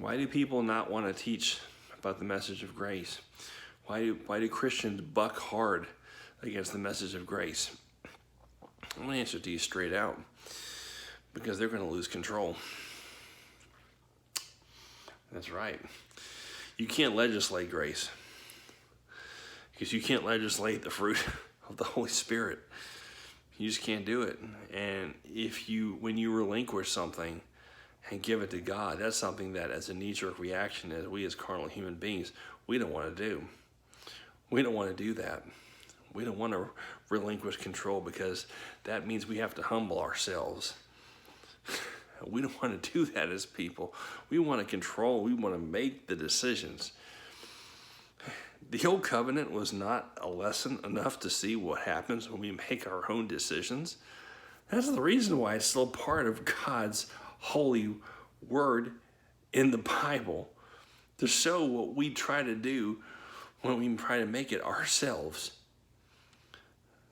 Why do people not want to teach about the message of grace? Why do Christians buck hard against the message of grace? I'm going to answer it to you straight out. Because they're going to lose control. That's right. You can't legislate grace. Because you can't legislate the fruit of the Holy Spirit. You just can't do it. And when you relinquish something and give it to God, that's something that as a knee-jerk reaction, as we as carnal human beings, we don't want to do. We don't want to do that. We don't want to relinquish control because that means we have to humble ourselves. We don't want to do that as people. We want to control. We want to make the decisions. The old covenant was not a lesson enough to see what happens when we make our own decisions. That's the reason why it's still part of God's holy word in the Bible, to show what we try to do when we try to make it ourselves.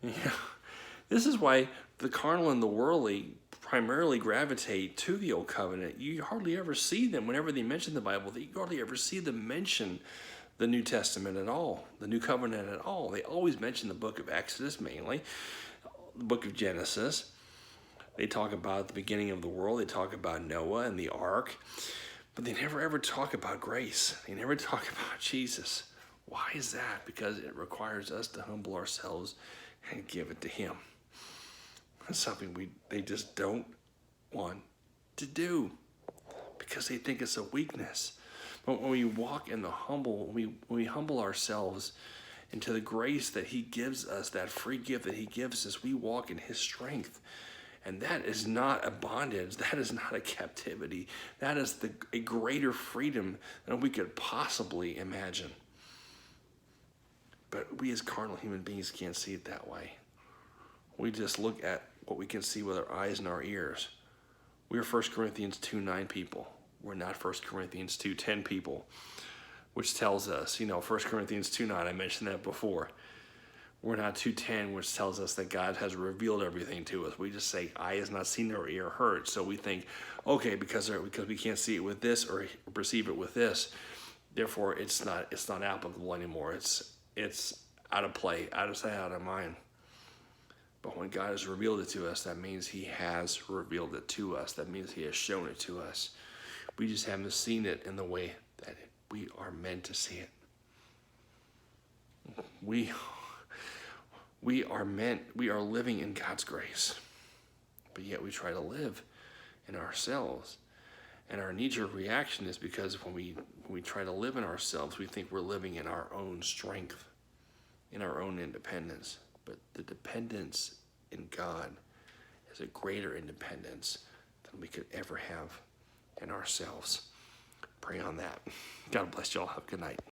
Yeah. This is why the carnal and the worldly primarily gravitate to the old covenant. You hardly ever see them whenever they mention the Bible. You hardly ever see them mention the New Testament at all, the New Covenant at all. They always mention the book of Exodus mainly, the book of Genesis. They talk about the beginning of the world. They talk about Noah and the ark, but they never ever talk about grace. They never talk about Jesus. Why is that? Because it requires us to humble ourselves and give it to Him. That's something they just don't want to do because they think it's a weakness. But when we walk in the humble, when we humble ourselves into the grace that He gives us, that free gift that He gives us, we walk in His strength. And that is not a bondage. That is not a captivity. That is a greater freedom than we could possibly imagine. But we as carnal human beings can't see it that way. We just look at what we can see with our eyes and our ears. We're 1 Corinthians 2:9 people. We're not 1 Corinthians 2:10 people, which tells us, 1 Corinthians 2:9, I mentioned that before. We're not 2:10, which tells us that God has revealed everything to us. We just say, eye has not seen nor ear heard. So we think, okay, because we can't see it with this or perceive it with this, therefore it's not applicable anymore. It's out of play, out of sight, out of mind. But when God has revealed it to us, that means He has revealed it to us. That means He has shown it to us. We just haven't seen it in the way that we are meant to see it. We are living in God's grace, but yet we try to live in ourselves. And our knee-jerk reaction is because when we try to live in ourselves, we think we're living in our own strength, in our own independence. But the dependence in God is a greater independence than we could ever have in ourselves. Pray on that. God bless y'all. Have a good night.